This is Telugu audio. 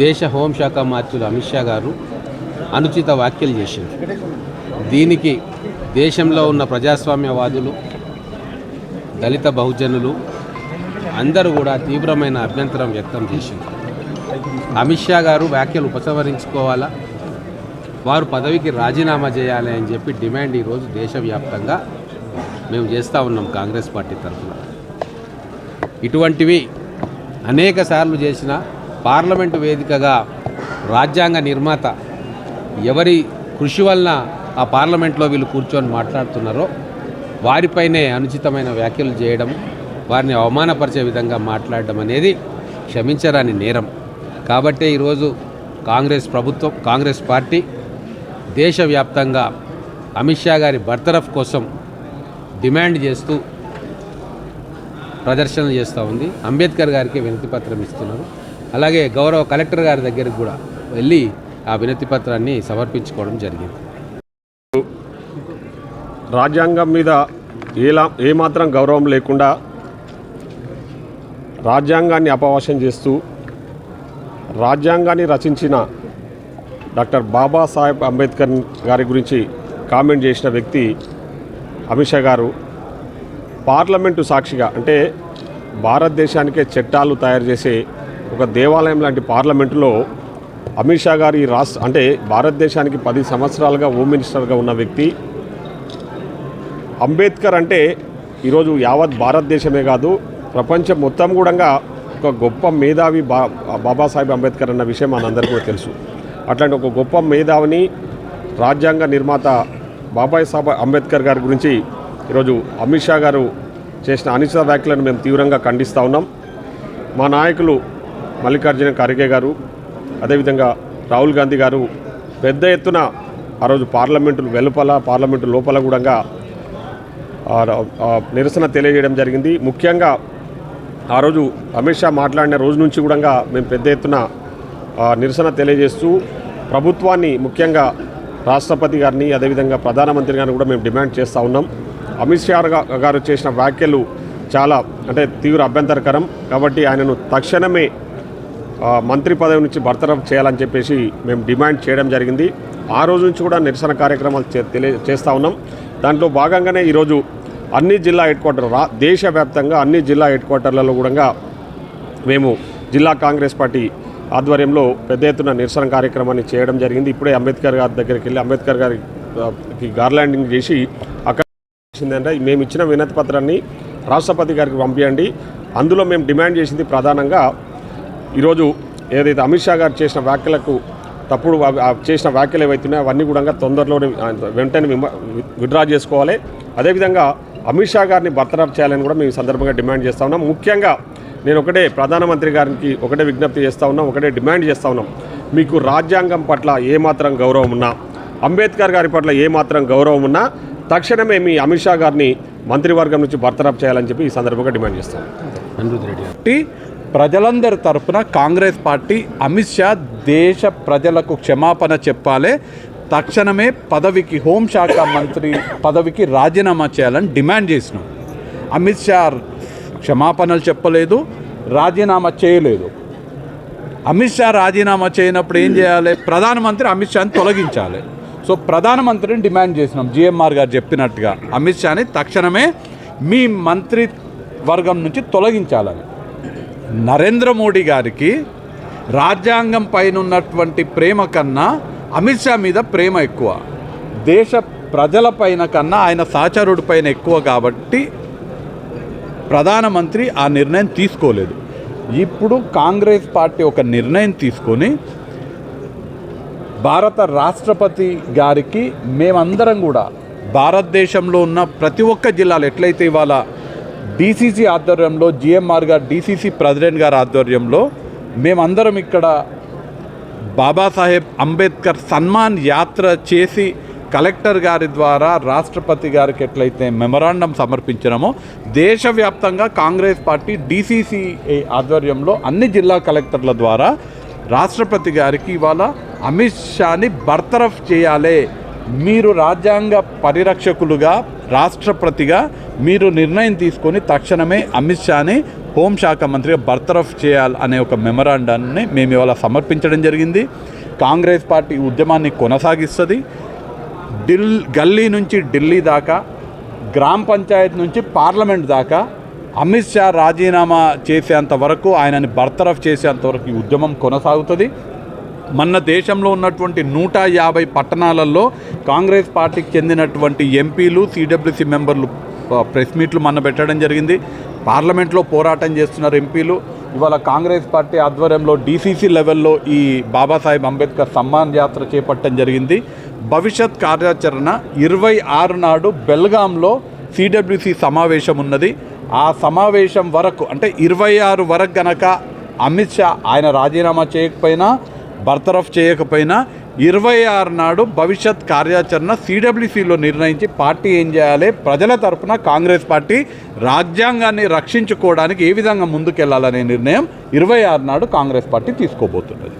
దేశ హోంశాఖ మంత్రులు అమిత్ షా గారు అనుచిత వ్యాఖ్యలు చేశారు. దీనికి దేశంలో ఉన్న ప్రజాస్వామ్యవాదులు, దళిత బహుజనులు అందరూ కూడా తీవ్రమైన అభ్యంతరం వ్యక్తం చేశారు. అమిత్ షా గారు వ్యాఖ్యలు ఉపసంహరించుకోవాలా, వారు పదవికి రాజీనామా చేయాలి అని చెప్పి డిమాండ్ ఈరోజు దేశవ్యాప్తంగా మేము చేస్తూ ఉన్నాం కాంగ్రెస్ పార్టీ తరఫున. ఇటువంటివి అనేక సార్లు చేసిన పార్లమెంటు వేదికగా రాజ్యాంగ నిర్మాత ఎవరి కృషి వలన ఆ పార్లమెంట్లో వీళ్ళు కూర్చొని మాట్లాడుతున్నారో వారిపైనే అనుచితమైన వ్యాఖ్యలు చేయడం, వారిని అవమానపరిచే విధంగా మాట్లాడడం అనేది క్షమించరాని నేరం. కాబట్టే ఈరోజు కాంగ్రెస్ పార్టీ దేశవ్యాప్తంగా అమిత్ షా గారి బర్తరఫ్ కోసం డిమాండ్ చేస్తూ ప్రదర్శనలు చేస్తూ ఉంది. అంబేద్కర్ గారికి వినతి పత్రం ఇస్తున్నారు. అలాగే గౌరవ కలెక్టర్ గారి దగ్గరికి కూడా వెళ్ళి ఆ వినతి పత్రాన్ని సమర్పించుకోవడం జరిగింది. రాజ్యాంగం మీద ఏమాత్రం గౌరవం లేకుండా రాజ్యాంగాన్ని అపవాసం చేస్తూ రాజ్యాంగాన్ని రచించిన డాక్టర్ బాబాసాహెబ్ అంబేద్కర్ గారి గురించి కామెంట్ చేసిన వ్యక్తి అమిత్ షా గారు పార్లమెంటు సాక్షిగా, అంటే భారతదేశానికే చట్టాలు తయారు చేసే ఒక దేవాలయం లాంటి పార్లమెంటులో అమిత్ షా గారు అంటే భారతదేశానికి 10 సంవత్సరాలుగా హోమ్ మినిస్టర్గా ఉన్న వ్యక్తి. అంబేద్కర్ అంటే ఈరోజు యావత్ భారతదేశమే కాదు, ప్రపంచం మొత్తం కూడా ఒక గొప్ప మేధావి బాబాసాహెబ్ అంబేద్కర్ అన్న విషయం మనందరికీ తెలుసు. అట్లాంటి ఒక గొప్ప మేధావిని, రాజ్యాంగ నిర్మాత బాబాసాహెబ్ అంబేద్కర్ గారి గురించి ఈరోజు అమిత్ షా గారు చేసిన అనుచిత వ్యాఖ్యలను మేము తీవ్రంగా ఖండిస్తూ ఉన్నాం. మా నాయకులు మల్లికార్జున ఖర్గే గారు, అదేవిధంగా రాహుల్ గాంధీ గారు పెద్ద ఎత్తున ఆ రోజు పార్లమెంటు వెలుపల, పార్లమెంటు లోపల కూడా నిరసన తెలియజేయడం జరిగింది. ముఖ్యంగా ఆ రోజు అమిత్ షా మాట్లాడిన రోజు నుంచి కూడా మేము పెద్ద ఎత్తున నిరసన తెలియజేస్తూ ప్రభుత్వాన్ని, ముఖ్యంగా రాష్ట్రపతి గారిని, అదేవిధంగా ప్రధానమంత్రి గారిని కూడా మేము డిమాండ్ చేస్తూ ఉన్నాం. అమిత్ షా గారు చేసిన వ్యాఖ్యలు చాలా తీవ్ర అభ్యంతరకరం. కాబట్టి ఆయనను తక్షణమే మంత్రి పదవి నుంచి బర్తరఫ్ చేయాలని చెప్పేసి మేము డిమాండ్ చేయడం జరిగింది. ఆ రోజు నుంచి కూడా నిరసన కార్యక్రమాలు చేస్తూ ఉన్నాం. దాంట్లో భాగంగానే ఈరోజు అన్ని జిల్లా హెడ్ క్వార్టర్, దేశవ్యాప్తంగా అన్ని జిల్లా హెడ్ క్వార్టర్లలో కూడా మేము జిల్లా కాంగ్రెస్ పార్టీ ఆధ్వర్యంలో పెద్ద ఎత్తున నిరసన కార్యక్రమాన్ని చేయడం జరిగింది. ఇప్పుడే అంబేద్కర్ గారి దగ్గరికి వెళ్ళి అంబేద్కర్ గారికి గార్లాండింగ్ చేసి అక్కడ ఏంటంటే మేము ఇచ్చిన వినతి పత్రాన్ని రాష్ట్రపతి గారికి పంపించండి. అందులో మేము డిమాండ్ చేసింది ప్రధానంగా ఈరోజు ఏదైతే అమిత్ షా గారు చేసిన వ్యాఖ్యలకు తప్పుడు చేసిన వ్యాఖ్యలు ఏవైతున్నాయో అవన్నీ కూడా తొందరలోనే వెంటనే విత్డ్రా చేసుకోవాలి. అదేవిధంగా అమిత్ షా గారిని బర్తరఫ్ చేయాలని కూడా మేము ఈ సందర్భంగా డిమాండ్ చేస్తూ ఉన్నాం. ముఖ్యంగా నేను ప్రధానమంత్రి గారికి ఒకటే విజ్ఞప్తి చేస్తూ ఉన్నాం, ఒకటే డిమాండ్ చేస్తూ ఉన్నాం. మీకు రాజ్యాంగం పట్ల ఏమాత్రం గౌరవం ఉన్నా, అంబేద్కర్ గారి పట్ల ఏమాత్రం గౌరవం ఉన్నా తక్షణమే మీ అమిత్ షా గారిని మంత్రివర్గం నుంచి బర్తరఫ్ చేయాలని చెప్పి ఈ సందర్భంగా డిమాండ్ చేస్తాం. ప్రజలందరి తరఫున కాంగ్రెస్ పార్టీ అమిత్ షా దేశ ప్రజలకు క్షమాపణ చెప్పాలి, తక్షణమే పదవికి హోంశాఖ మంత్రి పదవికి రాజీనామా చేయాలని డిమాండ్ చేసినాం. అమిత్ షా క్షమాపణలు చెప్పలేదు, రాజీనామా చేయలేదు. అమిత్ షా రాజీనామా చేయనప్పుడు ఏం చేయాలి? ప్రధానమంత్రి అమిత్ షాని తొలగించాలి. సో ప్రధానమంత్రిని డిమాండ్ చేసినాం, జిఎంఆర్ గారు చెప్పినట్టుగా అమిత్ షాని తక్షణమే మీ మంత్రి వర్గం నుంచి తొలగించాలని. నరేంద్ర మోడీ గారికి రాజ్యాంగం పైన ఉన్నటువంటి ప్రేమ కన్నా అమిత్ షా మీద ప్రేమ ఎక్కువ, దేశ ప్రజల పైన కన్నా ఆయన సహచరుడి పైన ఎక్కువ. కాబట్టి ప్రధానమంత్రి ఆ నిర్ణయం తీసుకోలేదు. ఇప్పుడు కాంగ్రెస్ పార్టీ ఒక నిర్ణయం తీసుకొని భారత రాష్ట్రపతి గారికి మేమందరం కూడా భారతదేశంలో ఉన్న ప్రతి ఒక్క జిల్లాలో ఎట్లయితే ఇవాళ డీసీసీ ఆధ్వర్యంలో జిఎంఆర్ గారు డీసీసీ ప్రెసిడెంట్ గారి ఆధ్వర్యంలో మేమందరం ఇక్కడ బాబాసాహెబ్ అంబేద్కర్ సన్మాన్ యాత్ర చేసి కలెక్టర్ గారి ద్వారా రాష్ట్రపతి గారికి ఎట్లయితే మెమరాండం సమర్పించినామో దేశవ్యాప్తంగా కాంగ్రెస్ పార్టీ డీసీసీ ఆధ్వర్యంలో అన్ని జిల్లా కలెక్టర్ల ద్వారా రాష్ట్రపతి గారికి ఇవాళ అమిత్ షాని బర్తరఫ్ చేయాలి, మీరు రాజ్యాంగ పరిరక్షకులుగా రాష్ట్రపతిగా మీరు నిర్ణయం తీసుకొని తక్షణమే అమిత్ షాని హోంశాఖ మంత్రిగా బర్తరఫ్ చేయాలనే ఒక మెమరాండాన్ని మేము ఇవాళ సమర్పించడం జరిగింది. కాంగ్రెస్ పార్టీ ఉద్యమాన్ని కొనసాగిస్తుంది. గల్లీ నుంచి ఢిల్లీ దాకా, గ్రామ పంచాయత్ నుంచి పార్లమెంట్ దాకా అమిత్ షా రాజీనామా చేసేంత వరకు, ఆయనని బర్తరఫ్ చేసేంత వరకు ఈ ఉద్యమం కొనసాగుతుంది. మన దేశంలో ఉన్నటువంటి 150 పట్టణాలలో కాంగ్రెస్ పార్టీకి చెందినటువంటి ఎంపీలు, సిడబ్ల్యూసీ మెంబర్లు ప్రెస్ మీట్లు మొన్న పెట్టడం జరిగింది. పార్లమెంట్లో పోరాటం చేస్తున్నారు ఎంపీలు. ఇవాళ కాంగ్రెస్ పార్టీ ఆధ్వర్యంలో డీసీసీ లెవెల్లో ఈ బాబాసాహెబ్ అంబేద్కర్ సమ్మాన్ యాత్ర చేపట్టడం జరిగింది. భవిష్యత్ కార్యాచరణ 26 నాడు బెల్గాంలో సిడబ్ల్యూసీ సమావేశం ఉన్నది. ఆ సమావేశం వరకు అంటే 26 వరకు గనక అమిత్ షా ఆయన రాజీనామా చేయకపోయినా, బర్తరఫ్ చేయకపోయినా 26 నాడు భవిష్యత్ కార్యాచరణ సిడబ్ల్యూసీలో నిర్ణయించి పార్టీ ఏం చేయాలి, ప్రజల తరఫున కాంగ్రెస్ పార్టీ రాజ్యాంగాన్ని రక్షించుకోవడానికి ఏ విధంగా ముందుకెళ్లాలనే నిర్ణయం 26 నాడు కాంగ్రెస్ పార్టీ తీసుకోబోతున్నది.